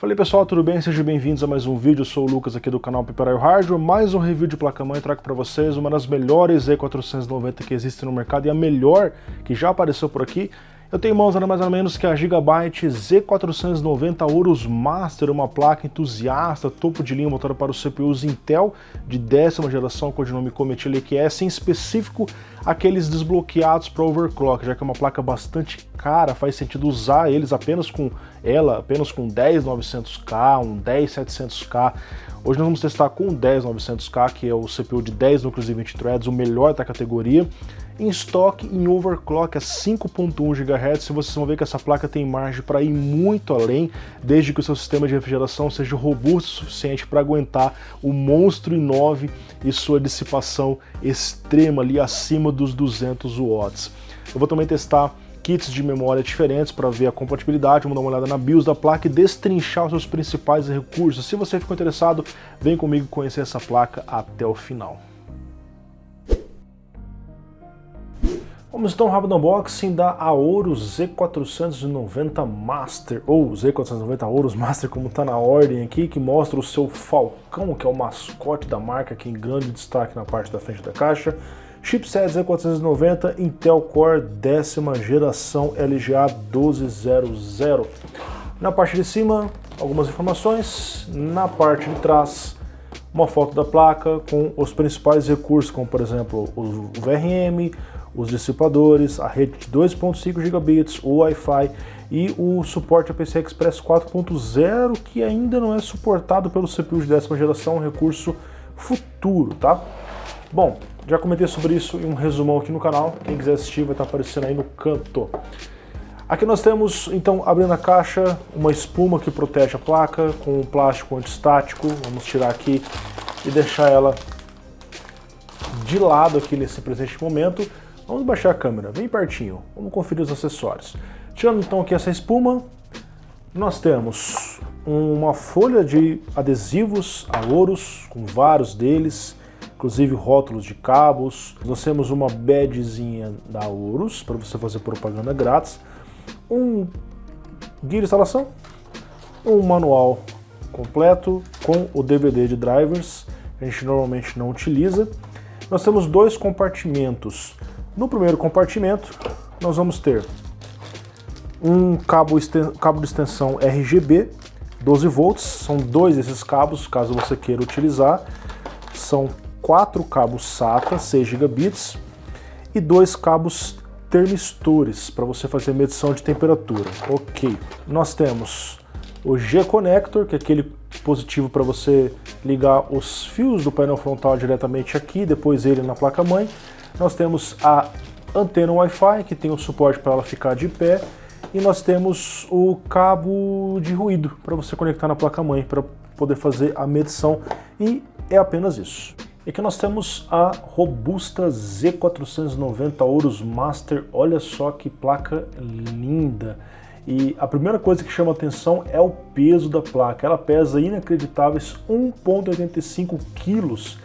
Fala aí pessoal, tudo bem? Sejam bem-vindos a mais um vídeo. Eu sou o Lucas aqui do canal Piperaio Hardware, mais um review de placa-mãe. Trago para vocês uma das melhores Z490 que existe no mercado e a melhor que já apareceu por aqui. Eu tenho em mãos nada mais nada menos que a Gigabyte Z490 Aorus Master, uma placa entusiasta, topo de linha voltada para os CPUs Intel de 10ª geração, codinome Comet LQS, em específico aqueles desbloqueados para overclock, já que é uma placa bastante cara, faz sentido usar eles apenas com 10900K, um 10700K. Hoje nós vamos testar com o 10900K, que é o CPU de 10 núcleos e 20 threads, o melhor da categoria, em estoque em overclock a 5.1 GHz. Vocês vão ver que essa placa tem margem para ir muito além, desde que o seu sistema de refrigeração seja robusto o suficiente para aguentar o monstro i9 e sua dissipação extrema ali acima dos 200 watts. Eu vou também testar kits de memória diferentes para ver a compatibilidade, vamos dar uma olhada na BIOS da placa e destrinchar os seus principais recursos. Se você ficou interessado, vem comigo conhecer essa placa até o final. Vamos então um rápido unboxing da Aorus Z490 Master, ou Z490 Aorus Master, como está na ordem aqui, que mostra o seu falcão, que é o mascote da marca, aqui em grande destaque na parte da frente da caixa. Chipset Z490 Intel Core 10ª geração LGA 1200. Na parte de cima, algumas informações. Na parte de trás, uma foto da placa com os principais recursos, como por exemplo o VRM, os dissipadores, a rede de 2.5 gigabits, o Wi-Fi e o suporte a PCI Express 4.0, que ainda não é suportado pelo CPU de 10ª geração, um recurso futuro, tá? Bom, já comentei sobre isso em um resumão aqui no canal, quem quiser assistir vai estar aparecendo aí no canto. Aqui nós temos, então, abrindo a caixa, uma espuma que protege a placa com um plástico antistático. Vamos tirar aqui e deixar ela de lado aqui nesse presente momento. Vamos baixar a câmera bem pertinho, vamos conferir os acessórios. Tirando então aqui essa espuma, nós temos uma folha de adesivos Aorus, com vários deles, inclusive rótulos de cabos. Nós temos uma badgezinha da Aorus, para você fazer propaganda grátis, um guia de instalação, um manual completo com o DVD de drivers, que a gente normalmente não utiliza. Nós temos dois compartimentos. No primeiro compartimento, nós vamos ter um cabo de extensão RGB, 12 volts, são dois desses cabos, caso você queira utilizar. São 4 cabos SATA, 6 gigabits, e 2 cabos termistores, para você fazer medição de temperatura. Ok. Nós temos o G-Connector, que é aquele dispositivo para você ligar os fios do painel frontal diretamente aqui, depois ele na placa-mãe. Nós temos a antena Wi-Fi, que tem o suporte para ela ficar de pé, e nós temos o cabo de ruído para você conectar na placa-mãe para poder fazer a medição, e é apenas isso. E aqui nós temos a robusta Z490 Aorus Master. Olha só que placa linda! E a primeira coisa que chama atenção é o peso da placa. Ela pesa inacreditáveis 1,85 kg.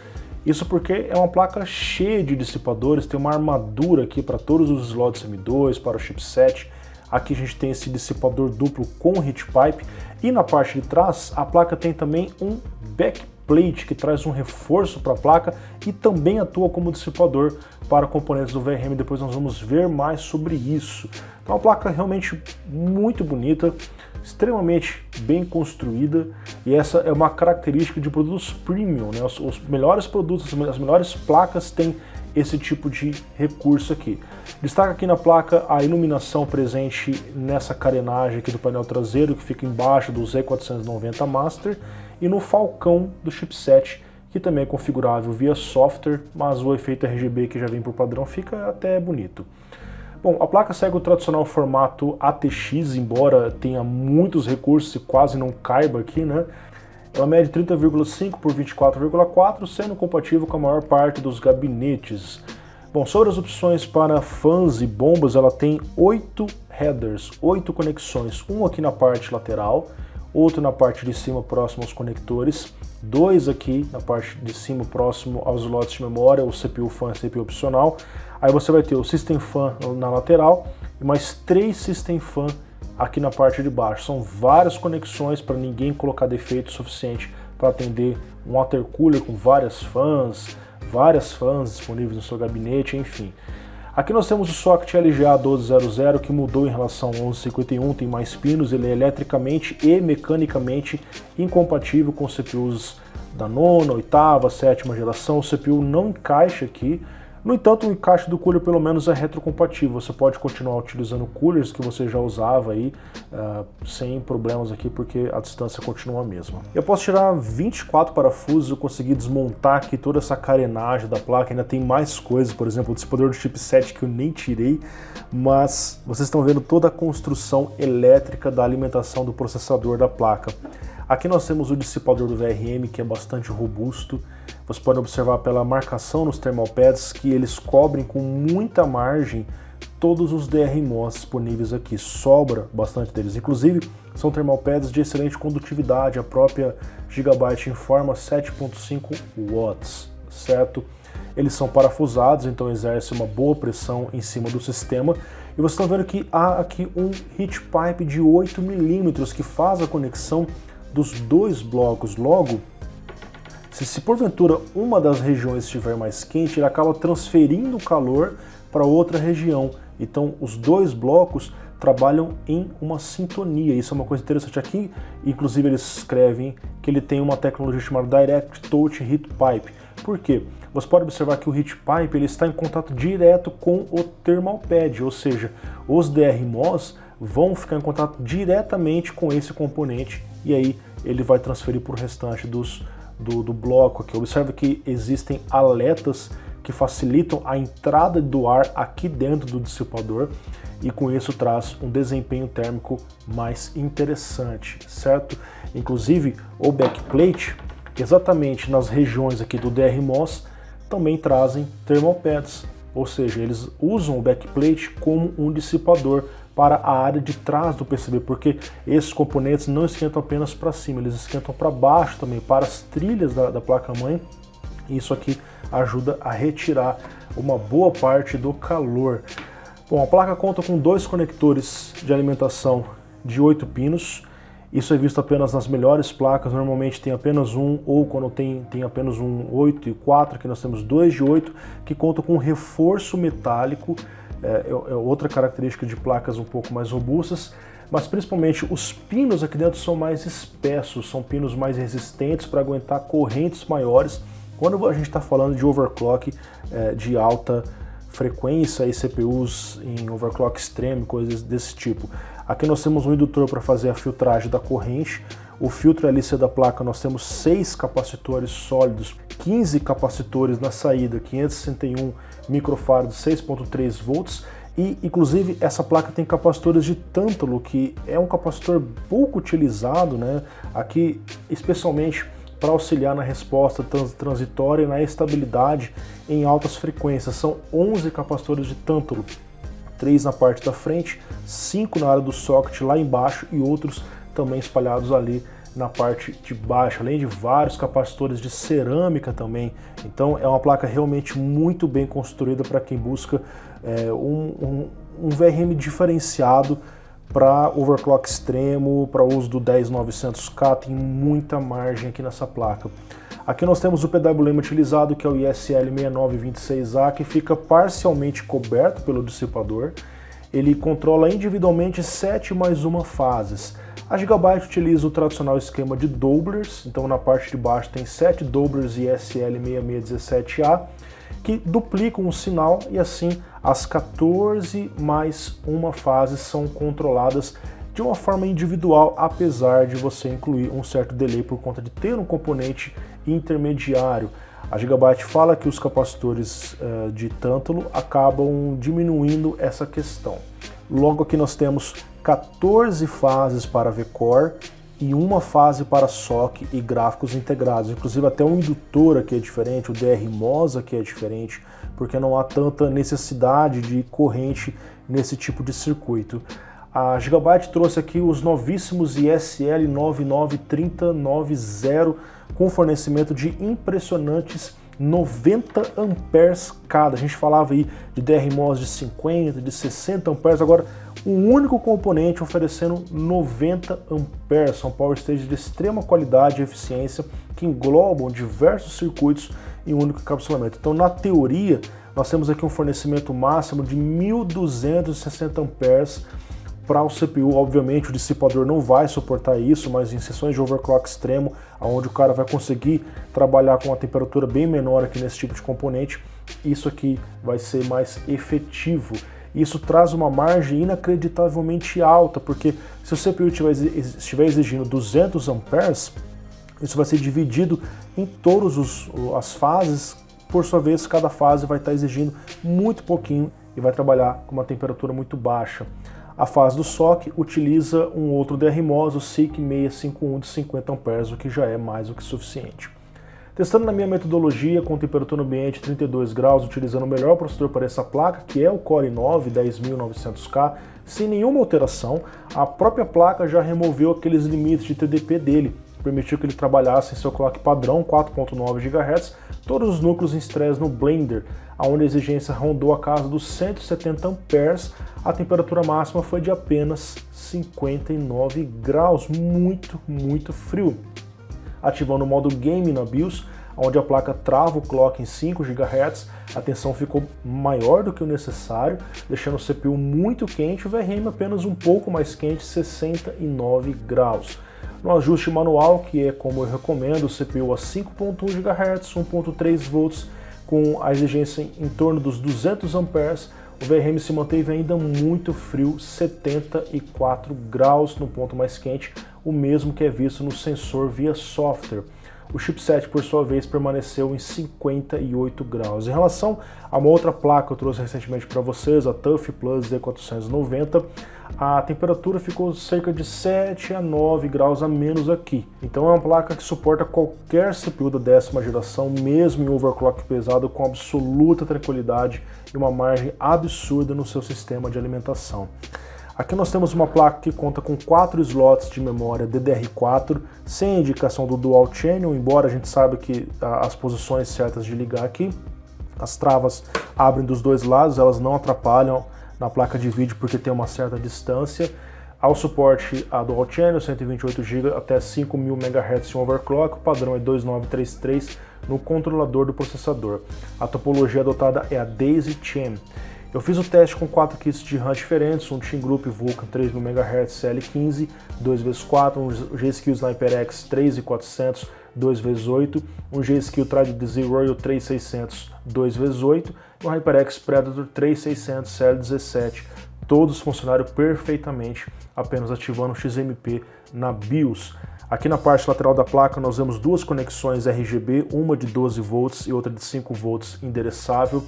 Isso porque é uma placa cheia de dissipadores, tem uma armadura aqui para todos os slots M2, para o chipset. Aqui a gente tem esse dissipador duplo com heat pipe. E na parte de trás, a placa tem também um backplate que traz um reforço para a placa e também atua como dissipador para componentes do VRM. Depois nós vamos ver mais sobre isso. Então, uma placa realmente muito bonita, extremamente bem construída, e essa é uma característica de produtos premium, né? Os melhores produtos, as melhores placas têm esse tipo de recurso aqui. Destaca aqui na placa a iluminação presente nessa carenagem aqui do painel traseiro, que fica embaixo do Z490 Master, e no falcão do chipset, que também é configurável via software, mas o efeito RGB que já vem por padrão fica até bonito. Bom, a placa segue o tradicional formato ATX, embora tenha muitos recursos e quase não caiba aqui, né? Ela mede 30,5 por 24,4, sendo compatível com a maior parte dos gabinetes. Bom, sobre as opções para fãs e bombas, ela tem 8 headers, 8 conexões, um aqui na parte lateral, outro na parte de cima próximo aos conectores, 2 aqui na parte de cima próximo aos slots de memória, o CPU fan e CPU opcional. Aí você vai ter o System Fan na lateral e mais 3 System Fan aqui na parte de baixo. São várias conexões para ninguém colocar defeito suficiente para atender um water cooler com várias fãs disponíveis no seu gabinete, enfim. Aqui nós temos o socket LGA 1200 que mudou em relação ao 1151, tem mais pinos, ele é eletricamente e mecanicamente incompatível com CPUs da nona, oitava, sétima geração. O CPU não encaixa aqui. No entanto, o encaixe do cooler pelo menos é retrocompatível. Você pode continuar utilizando coolers que você já usava aí sem problemas aqui, porque a distância continua a mesma. Eu posso tirar 24 parafusos, eu consegui desmontar aqui toda essa carenagem da placa. Ainda tem mais coisas, por exemplo, o dissipador do chipset que eu nem tirei, mas vocês estão vendo toda a construção elétrica da alimentação do processador da placa. Aqui nós temos o dissipador do VRM, que é bastante robusto. Você pode observar pela marcação nos thermal pads que eles cobrem com muita margem todos os DRMOS disponíveis aqui. Sobra bastante deles. Inclusive, são thermal pads de excelente condutividade. A própria Gigabyte informa 7.5 watts, certo? Eles são parafusados, então exercem uma boa pressão em cima do sistema. E vocês estão vendo que há aqui um heat pipe de 8 mm que faz a conexão dos dois blocos. Logo, se porventura uma das regiões estiver mais quente, ele acaba transferindo o calor para outra região. Então os dois blocos trabalham em uma sintonia. Isso é uma coisa interessante aqui. Inclusive eles escrevem que ele tem uma tecnologia chamada Direct Touch Heat Pipe. Por quê? Você pode observar que o heat pipe ele está em contato direto com o thermal pad, ou seja, os DRMOS vão ficar em contato diretamente com esse componente e aí ele vai transferir para o restante do bloco aqui. Observe que existem aletas que facilitam a entrada do ar aqui dentro do dissipador e com isso traz um desempenho térmico mais interessante, certo? Inclusive o backplate, exatamente nas regiões aqui do DRMOS, também trazem thermal pads, ou seja, eles usam o backplate como um dissipador para a área de trás do PCB, porque esses componentes não esquentam apenas para cima, eles esquentam para baixo também, para as trilhas da placa-mãe. Isso aqui ajuda a retirar uma boa parte do calor. Bom, a placa conta com dois conectores de alimentação de 8 pinos. Isso é visto apenas nas melhores placas, normalmente tem apenas um, ou quando tem apenas um 8 e 4, aqui nós temos dois de 8, que contam com reforço metálico. É outra característica de placas um pouco mais robustas, mas principalmente os pinos aqui dentro são mais espessos, são pinos mais resistentes para aguentar correntes maiores quando a gente está falando de overclock de alta frequência e CPUs em overclock extreme, coisas desse tipo. Aqui nós temos um indutor para fazer a filtragem da corrente. O filtro LC da placa nós temos 6 capacitores sólidos, 15 capacitores na saída, 561 microfarads, 6.3 volts e inclusive essa placa tem capacitores de tântalo, que é um capacitor pouco utilizado, né? Aqui especialmente para auxiliar na resposta transitória e na estabilidade em altas frequências. São 11 capacitores de tântalo, 3 na parte da frente, 5 na área do socket lá embaixo e outros também espalhados ali na parte de baixo, além de vários capacitores de cerâmica também. Então é uma placa realmente muito bem construída para quem busca um VRM diferenciado para overclock extremo, para uso do 10900K, tem muita margem aqui nessa placa. Aqui nós temos o PWM utilizado, que é o ISL 6926A, que fica parcialmente coberto pelo dissipador. Ele controla individualmente 7 mais 1 fases. A Gigabyte utiliza o tradicional esquema de doublers, então na parte de baixo tem 7 doublers ISL 6617A, que duplicam o sinal e assim as 14 mais 1 fase são controladas de uma forma individual, apesar de você incluir um certo delay por conta de ter um componente intermediário. A Gigabyte fala que os capacitores de tântalo acabam diminuindo essa questão. Logo aqui nós temos 14 fases para VCore e uma fase para SOC e gráficos integrados. Inclusive até o indutor aqui é diferente, o DRMOS aqui é diferente, porque não há tanta necessidade de corrente nesse tipo de circuito. A Gigabyte trouxe aqui os novíssimos ISL 993090 com fornecimento de impressionantes 90 amperes cada. A gente falava aí de DRMOS de 50, de 60 amperes, agora um único componente oferecendo 90 amperes. São power stages de extrema qualidade e eficiência que englobam diversos circuitos em um único encapsulamento. Então, na teoria, nós temos aqui um fornecimento máximo de 1260 amperes para o CPU. Obviamente o dissipador não vai suportar isso, mas em sessões de overclock extremo, onde o cara vai conseguir trabalhar com uma temperatura bem menor aqui nesse tipo de componente, isso aqui vai ser mais efetivo. Isso traz uma margem inacreditavelmente alta, porque se o CPU estiver exigindo 200 amperes, isso vai ser dividido em todas as fases. Por sua vez, cada fase vai estar exigindo muito pouquinho e vai trabalhar com uma temperatura muito baixa. A fase do SOC utiliza um outro DRMOS, o SIC651 de 50 amperes, o que já é mais do que suficiente. Testando na minha metodologia com temperatura ambiente 32 graus, utilizando o melhor processador para essa placa, que é o Core i9 10900K, sem nenhuma alteração, a própria placa já removeu aqueles limites de TDP dele, permitiu que ele trabalhasse em seu clock padrão 4.9 GHz, todos os núcleos em estresse no Blender, onde a exigência rondou a casa dos 170 amperes, a temperatura máxima foi de apenas 59 graus, muito frio. Ativando o modo Game na BIOS, onde a placa trava o clock em 5 GHz, a tensão ficou maior do que o necessário, deixando o CPU muito quente e o VRM apenas um pouco mais quente, 69 graus. No ajuste manual, que é como eu recomendo, o CPU a 5.1 GHz, 1.3 volts, com a exigência em torno dos 200 amperes, o VRM se manteve ainda muito frio, 74 graus no ponto mais quente, o mesmo que é visto no sensor via software. O chipset, por sua vez, permaneceu em 58 graus. Em relação a uma outra placa que eu trouxe recentemente para vocês, a TUF Plus Z490, a temperatura ficou cerca de 7 a 9 graus a menos aqui. Então é uma placa que suporta qualquer CPU da 10ª geração, mesmo em overclock pesado, com absoluta tranquilidade e uma margem absurda no seu sistema de alimentação. Aqui nós temos uma placa que conta com 4 slots de memória DDR4, sem indicação do Dual Channel, embora a gente saiba que as posições certas de ligar aqui, as travas abrem dos dois lados, elas não atrapalham na placa de vídeo porque tem uma certa distância. Ao suporte a Dual Channel, 128 GB até 5000 MHz em overclock, o padrão é 2933 no controlador do processador. A topologia adotada é a Daisy Chain. Eu fiz o teste com 4 kits de RAM diferentes, um Team Group Vulkan 3000 MHz CL15, 2x4, um G-Skill HyperX 3400, 2x8, um G-Skill Trade Z-Royal 3600, 2x8 e um HyperX Predator 3600 CL17. Todos funcionaram perfeitamente, apenas ativando o XMP na BIOS. Aqui na parte lateral da placa nós vemos duas conexões RGB, uma de 12 volts e outra de 5 volts endereçável.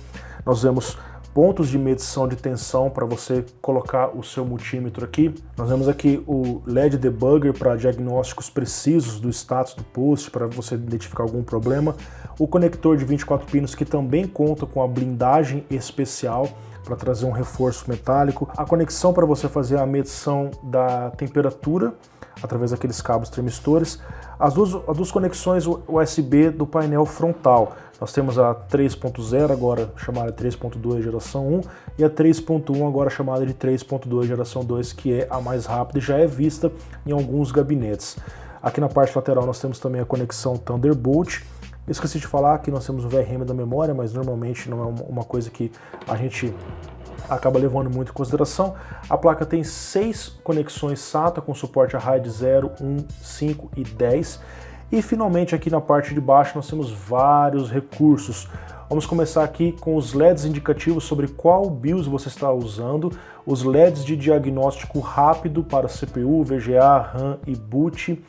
Nós vemos pontos de medição de tensão para você colocar o seu multímetro aqui. Nós vemos aqui o LED Debugger para diagnósticos precisos do status do post, para você identificar algum problema. O conector de 24 pinos que também conta com a blindagem especial para trazer um reforço metálico. A conexão para você fazer a medição da temperatura através daqueles cabos transmissores. As duas conexões USB do painel frontal. Nós temos a 3.0, agora chamada 3.2 geração 1, e a 3.1, agora chamada de 3.2 geração 2, que é a mais rápida e já é vista em alguns gabinetes. Aqui na parte lateral nós temos também a conexão Thunderbolt. Esqueci de falar que nós temos o VRM da memória, mas normalmente não é uma coisa que a gente acaba levando muito em consideração. A placa tem 6 conexões SATA com suporte a RAID 0, 1, 5 e 10. E finalmente aqui na parte de baixo nós temos vários recursos. Vamos começar aqui com os LEDs indicativos sobre qual BIOS você está usando, os LEDs de diagnóstico rápido para CPU, VGA, RAM e boot,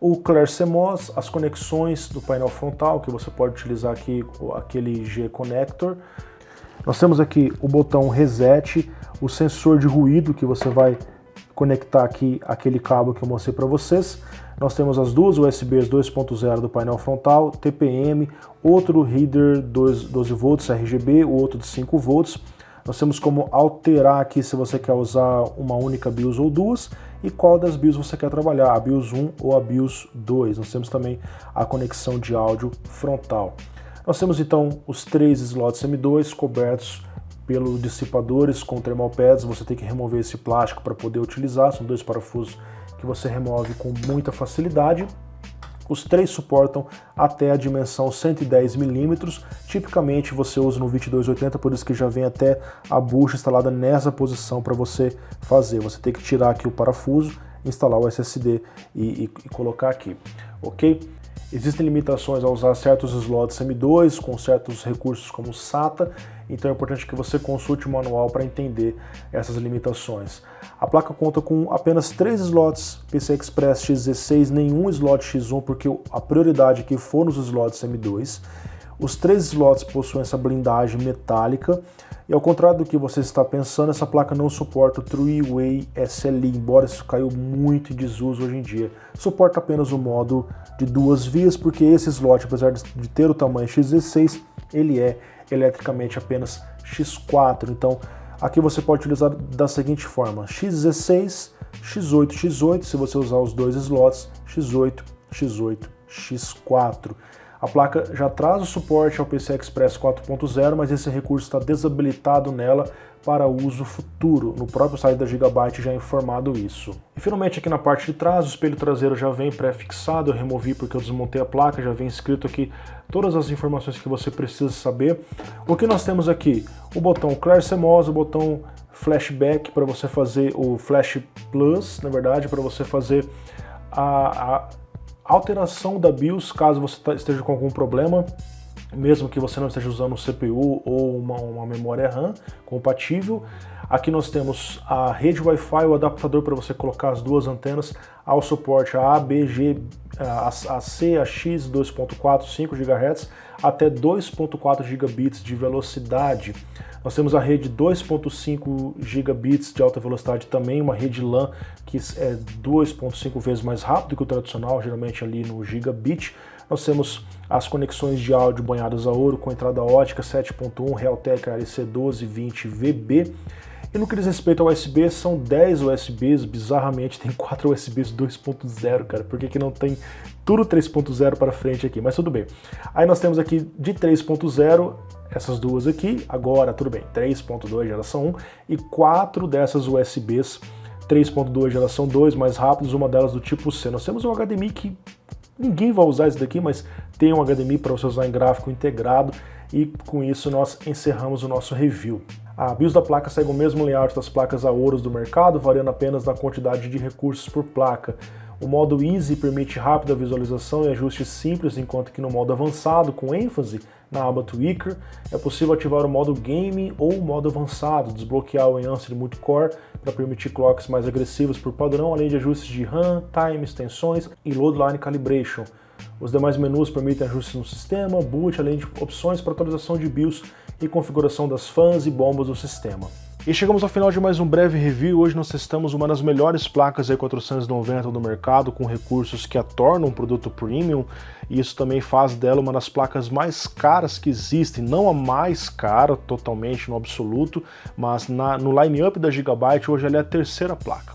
o ClearCMOS, as conexões do painel frontal, que você pode utilizar aqui aquele G-Connector. Nós temos aqui o botão Reset, o sensor de ruído que você vai conectar aqui aquele cabo que eu mostrei para vocês. Nós temos as duas USBs 2.0 do painel frontal, TPM, outro header 12 volts RGB, o outro de 5 volts. Nós temos como alterar aqui se você quer usar uma única BIOS ou duas e qual das BIOS você quer trabalhar, a BIOS 1 ou a BIOS 2. Nós temos também a conexão de áudio frontal. Nós temos então os 3 slots M2 cobertos pelos dissipadores com thermal pads. Você tem que remover esse plástico para poder utilizar, são 2 parafusos que você remove com muita facilidade. Os 3 suportam até a dimensão 110 mm, tipicamente você usa no 2280, por isso que já vem até a bucha instalada nessa posição para você fazer. Você tem que tirar aqui o parafuso, instalar o SSD e colocar aqui, ok? Existem limitações a usar certos slots M2 com certos recursos como SATA, então é importante que você consulte o manual para entender essas limitações. A placa conta com apenas 3 slots PCI Express x16, nenhum slot X1, porque a prioridade aqui for nos slots M2. Os 3 slots possuem essa blindagem metálica, e ao contrário do que você está pensando, essa placa não suporta o Three-Way SLI, embora isso caiu muito em desuso hoje em dia. Suporta apenas o modo de 2 vias, porque esse slot, apesar de ter o tamanho x16, ele é eletricamente apenas X4. Então, aqui você pode utilizar da seguinte forma: x16, x8, x8, se você usar os 2 slots, x8, x8, x4. A placa já traz o suporte ao PCI Express 4.0, mas esse recurso está desabilitado nela para uso futuro. No próprio site da Gigabyte já é informado isso. E finalmente aqui na parte de trás, o espelho traseiro já vem pré-fixado, eu removi porque eu desmontei a placa, já vem escrito aqui todas as informações que você precisa saber. O que nós temos aqui? O botão Clear CMOS, o botão Flashback para você fazer o Flash Plus, na verdade, para você fazer a alteração da BIOS caso você esteja com algum problema, mesmo que você não esteja usando um CPU ou uma memória RAM compatível. Aqui nós temos a rede Wi-Fi, o adaptador para você colocar as 2 antenas, ao suporte a B, G, a C, a X, 2.4, 5 GHz, até 2.4 gigabits de velocidade. Nós temos a rede 2.5 gigabits de alta velocidade também, uma rede LAN que é 2.5 vezes mais rápido que o tradicional, geralmente ali no gigabit. Nós temos as conexões de áudio banhadas a ouro com entrada ótica 7.1 Realtek RC1220VB. E no que diz respeito ao USB, são 10 USBs, bizarramente tem 4 USBs 2.0, cara, por que não tem tudo 3.0 para frente aqui? Mas tudo bem. Aí nós temos aqui de 3.0, essas duas aqui, agora tudo bem, 3.2 geração 1 e 4 dessas USBs 3.2 geração 2 mais rápidos, uma delas do tipo C. Nós temos um HDMI que ninguém vai usar esse daqui, mas tem um HDMI para você usar em gráfico integrado, e com isso nós encerramos o nosso review. A BIOS da placa segue o mesmo layout das placas Aorus do mercado, variando apenas na quantidade de recursos por placa. O modo Easy permite rápida visualização e ajustes simples, enquanto que no modo avançado, com ênfase na aba Tweaker, é possível ativar o modo Game ou o modo avançado, desbloquear o Enhanced Multicore para permitir clocks mais agressivos por padrão, além de ajustes de RAM, time, extensões e Load Line Calibration. Os demais menus permitem ajustes no sistema, boot, além de opções para atualização de BIOS e configuração das fãs e bombas do sistema. E chegamos ao final de mais um breve review. Hoje nós testamos uma das melhores placas E490 do mercado, com recursos que a tornam um produto premium, e isso também faz dela uma das placas mais caras que existem, não a mais cara totalmente no absoluto, mas no line-up da Gigabyte hoje ela é a terceira placa.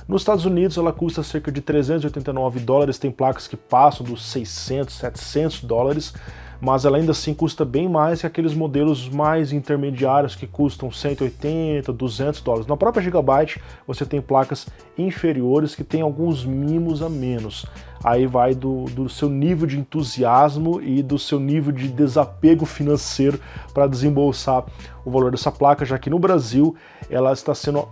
Nos Estados Unidos ela custa cerca de $389, tem placas que passam dos 600, 700 dólares, mas ela ainda assim custa bem mais que aqueles modelos mais intermediários que custam 180, 200 dólares. Na própria Gigabyte você tem placas inferiores que têm alguns mimos a menos. Aí vai do seu nível de entusiasmo e do seu nível de desapego financeiro para desembolsar o valor dessa placa, já que no Brasil ela está sendo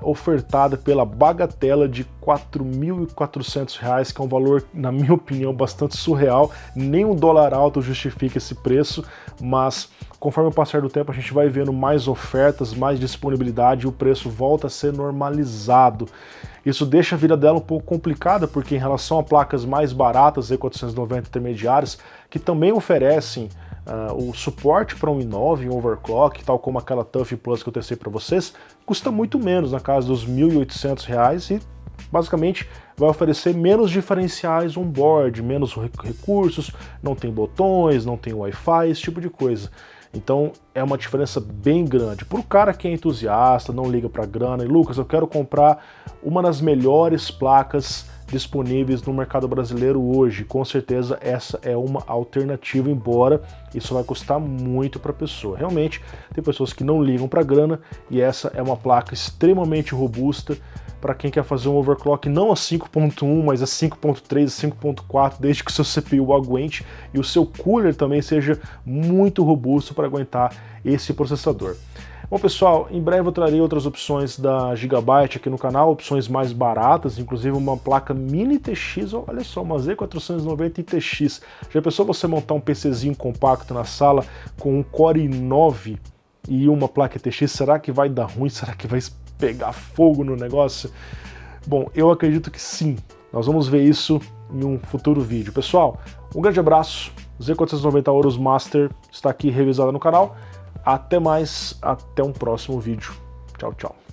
ofertada pela bagatela de R$ 4.400, que é um valor, na minha opinião, bastante surreal. Nem um dólar alto justifica esse preço, mas conforme o passar do tempo a gente vai vendo mais ofertas, mais disponibilidade e o preço volta a ser normalizado. Isso deixa a vida dela um pouco complicada, porque em relação a placas mais baratas, E490 intermediárias, que também oferecem o suporte para um i9, um overclock, tal como aquela TUF Plus que eu testei para vocês, custa muito menos, na casa dos R$ 1.800, e basicamente vai oferecer menos diferenciais on-board, menos recursos, não tem botões, não tem Wi-Fi, esse tipo de coisa. Então é uma diferença bem grande. Para o cara que é entusiasta, não liga para grana, e Lucas, eu quero comprar uma das melhores placas disponíveis no mercado brasileiro hoje. Com certeza essa é uma alternativa, embora isso vai custar muito para a pessoa. Realmente tem pessoas que não ligam para grana e essa é uma placa extremamente robusta para quem quer fazer um overclock não a 5.1, mas a 5.3, a 5.4, desde que o seu CPU aguente e o seu cooler também seja muito robusto para aguentar esse processador. Bom pessoal, em breve eu trarei outras opções da Gigabyte aqui no canal, opções mais baratas, inclusive uma placa mini TX, olha só, uma Z490 TX. Já pensou você montar um PCzinho compacto na sala com um Core i9 e uma placa TX? Será que vai dar ruim? Será que vai pegar fogo no negócio? Bom, eu acredito que sim. Nós vamos ver isso em um futuro vídeo. Pessoal, um grande abraço. Z490 Aorus Master está aqui revisada no canal. Até mais, até um próximo vídeo. Tchau, tchau.